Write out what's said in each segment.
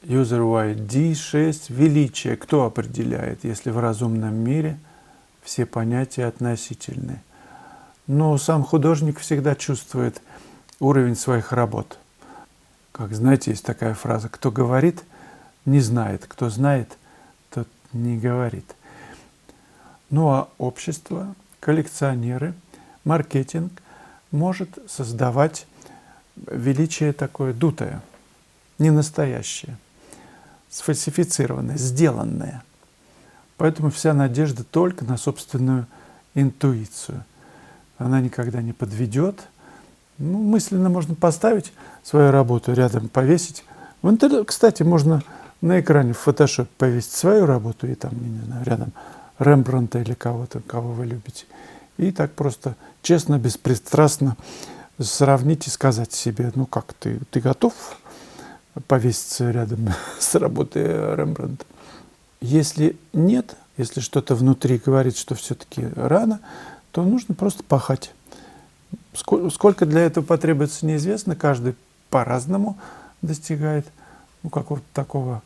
User D6. Величие кто определяет, если в разумном мире все понятия относительны? Но сам художник всегда чувствует уровень своих работ. Как знаете, есть такая фраза: кто говорит, не знает, кто знает, тот не говорит. Ну а общество, коллекционеры, маркетинг может создавать величие такое дутое, не настоящее, сфальсифицированное, сделанное. Поэтому вся надежда только на собственную интуицию. Она никогда не подведет. Ну, мысленно можно поставить свою работу рядом, повесить. В интернете, кстати, можно на экране в Photoshop повесить свою работу и там, не знаю, рядом Рембрандта или кого-то, кого вы любите. И так просто честно, беспристрастно сравнить и сказать себе: ну как, ты готов повеситься рядом с работой Рембрандта? Если нет, если что-то внутри говорит, что все-таки рано, то нужно просто пахать. Сколько для этого потребуется, неизвестно. Каждый по-разному достигает какого-то такого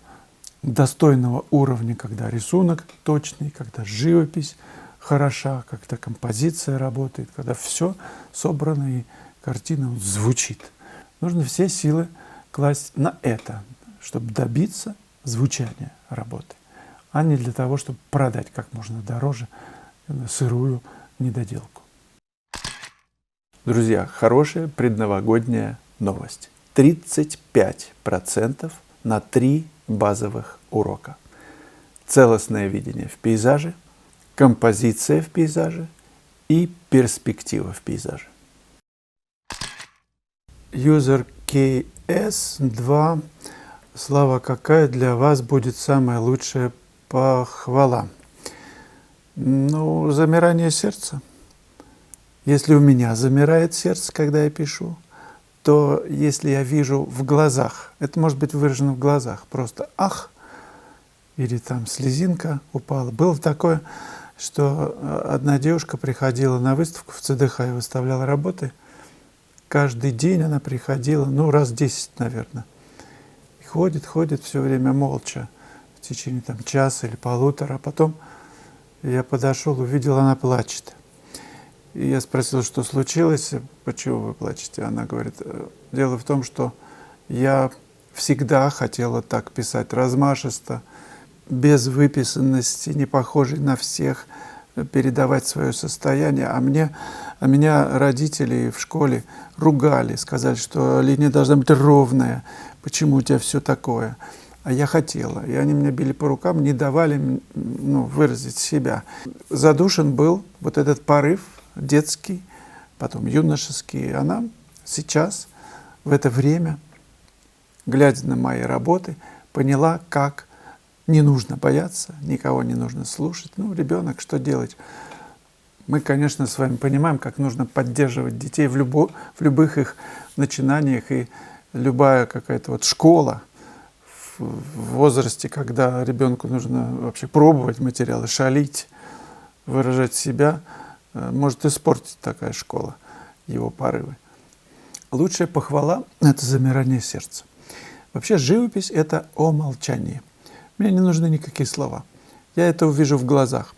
достойного уровня, когда рисунок точный, когда живопись хороша, когда композиция работает, когда все собрано и картина звучит. Нужно все силы класть на это, чтобы добиться звучания работы, а не для того, чтобы продать как можно дороже сырую недоделку. Друзья, хорошая предновогодняя новость. 35% на 3 базовых урока. Целостное видение в пейзаже, композиция в пейзаже и перспектива в пейзаже. User KS2. Слава, какая для вас будет самая лучшая похвала? Ну, замирание сердца. Если у меня замирает сердце, когда я пишу, то если я вижу в глазах, это может быть выражено в глазах, просто ах, или там слезинка упала. Было такое, что одна девушка приходила на выставку в ЦДХ и выставляла работы. Каждый день она приходила, раз 10, наверное. И ходит все время молча, в течение часа или полутора. А потом я подошел, увидел, она плачет. И я спросил, что случилось, почему вы плачете? Она говорит: дело в том, что я всегда хотела так писать размашисто, без выписанности, не похожей на всех, передавать свое состояние. А меня родители в школе ругали, сказали, что линия должна быть ровная, почему у тебя все такое? А я хотела. И они меня били по рукам, не давали выразить себя. Задушен был вот этот порыв детский, потом юношеский. Она сейчас, в это время, глядя на мои работы, поняла, как не нужно бояться, никого не нужно слушать. Ребенок, что делать? Мы, конечно, с вами понимаем, как нужно поддерживать детей в любых их начинаниях. И любая какая-то школа в возрасте, когда ребенку нужно вообще пробовать материалы, шалить, выражать себя, может испортить такая школа его порывы. Лучшая похвала – это замирание сердца. Вообще живопись – это о молчании. Мне не нужны никакие слова. Я это увижу в глазах.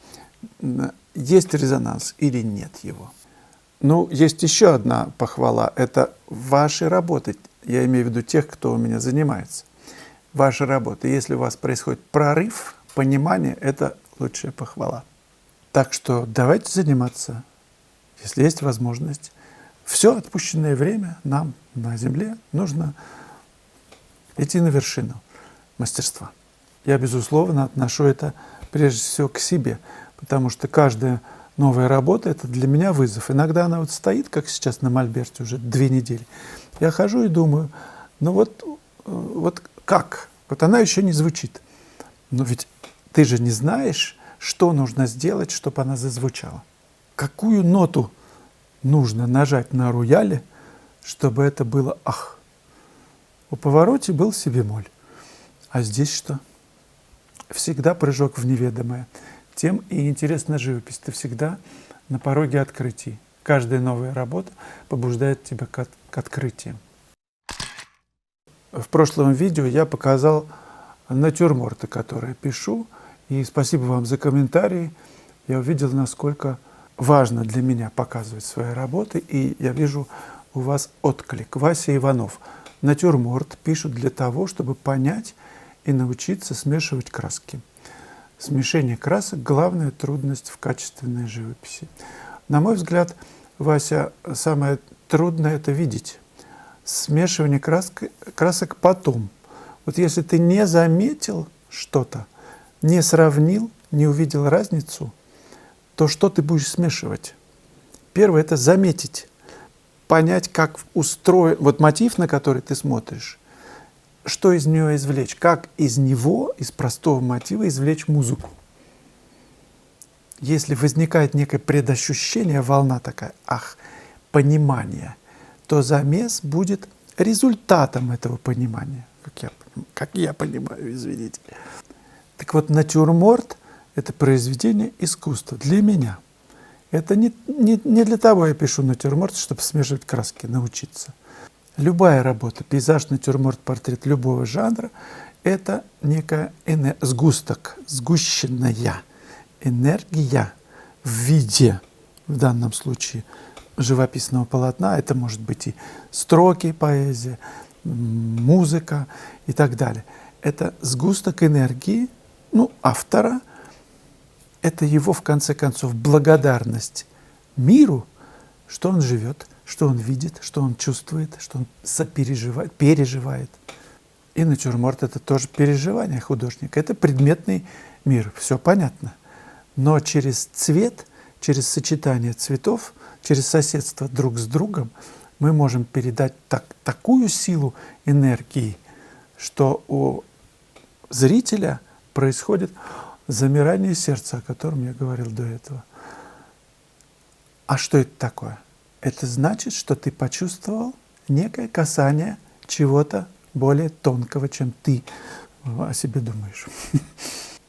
Есть резонанс или нет его. Есть еще одна похвала – это ваши работы. Я имею в виду тех, кто у меня занимается. Ваши работы. Если у вас происходит прорыв, понимание – это лучшая похвала. Так что давайте заниматься, если есть возможность. Все отпущенное время нам на Земле нужно идти на вершину мастерства. Я, безусловно, отношу это прежде всего к себе, потому что каждая новая работа – это для меня вызов. Иногда она стоит, как сейчас на мольберте, уже 2 недели. Я хожу и думаю, вот как? Вот она еще не звучит. Но ведь ты же не знаешь, что нужно сделать, чтобы она зазвучала. Какую ноту нужно нажать на рояле, чтобы это было ах? У Паваротти был си бемоль. А здесь что? Всегда прыжок в неведомое. Тем и интересна живопись. Ты всегда на пороге открытий. Каждая новая работа побуждает тебя к открытиям. В прошлом видео я показал натюрморты, которые пишу. И спасибо вам за комментарии. Я увидел, насколько важно для меня показывать свои работы. И я вижу у вас отклик. Вася Иванов. Натюрморт пишут для того, чтобы понять и научиться смешивать краски. Смешение красок – главная трудность в качественной живописи. На мой взгляд, Вася, самое трудное – это видеть. Смешивание красок потом. Вот если ты не заметил что-то, не сравнил, не увидел разницу, то что ты будешь смешивать? Первое – это заметить, понять, как устроен вот мотив, на который ты смотришь, что из него извлечь, как из него, из простого мотива извлечь музыку. Если возникает некое предощущение, волна такая, понимание, то замес будет результатом этого понимания, как я понимаю, извините. Так вот, натюрморт – это произведение искусства для меня. Это не для того я пишу натюрморт, чтобы смешивать краски, научиться. Любая работа, пейзаж, натюрморт, портрет любого жанра – это некая сгусток, сгущенная энергия в виде, в данном случае, живописного полотна. Это может быть и строки, поэзия, музыка и так далее. Это сгусток энергии, автора. Это его, в конце концов, благодарность миру, что он живет, что он видит, что он чувствует, что он сопереживает, переживает. И натюрморт – это тоже переживание художника. Это предметный мир, все понятно. Но через цвет, через сочетание цветов, через соседство друг с другом мы можем передать такую силу энергии, что у зрителя происходит замирание сердца, о котором я говорил до этого. А что это такое? Это значит, что ты почувствовал некое касание чего-то более тонкого, чем ты о себе думаешь.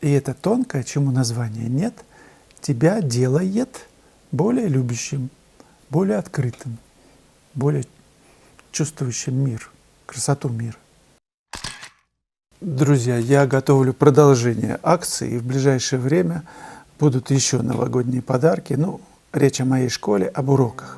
И это тонкое, чему названия нет, тебя делает более любящим, более открытым, более чувствующим мир, красоту мира. Друзья, я готовлю продолжение акции, и в ближайшее время будут еще новогодние подарки. Речь о моей школе, об уроках.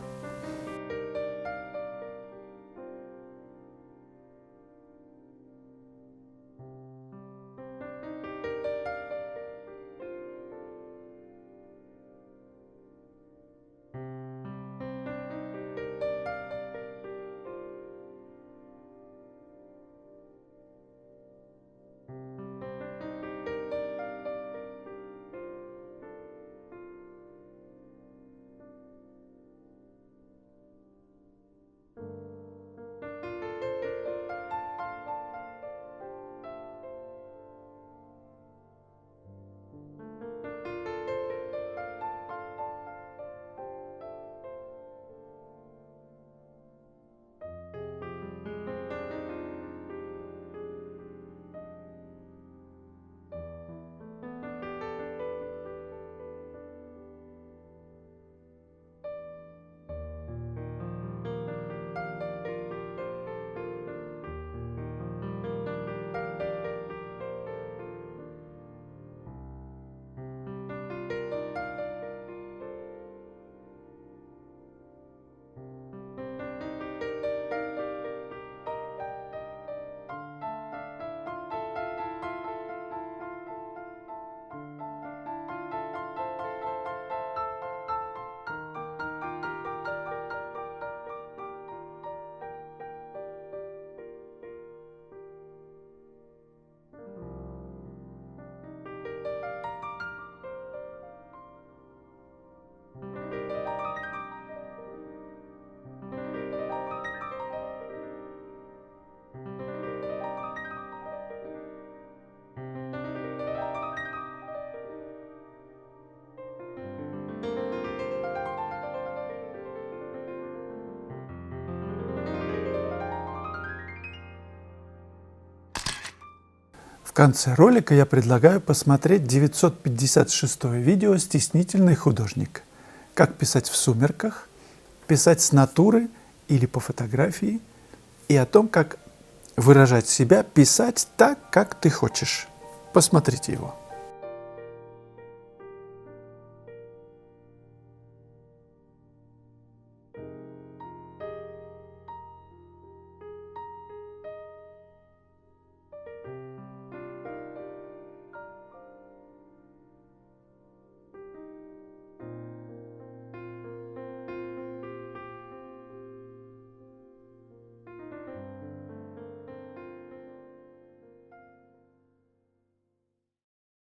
В конце ролика я предлагаю посмотреть 956-е видео «Стеснительный художник». Как писать в сумерках, писать с натуры или по фотографии, и о том, как выражать себя, писать так, как ты хочешь. Посмотрите его.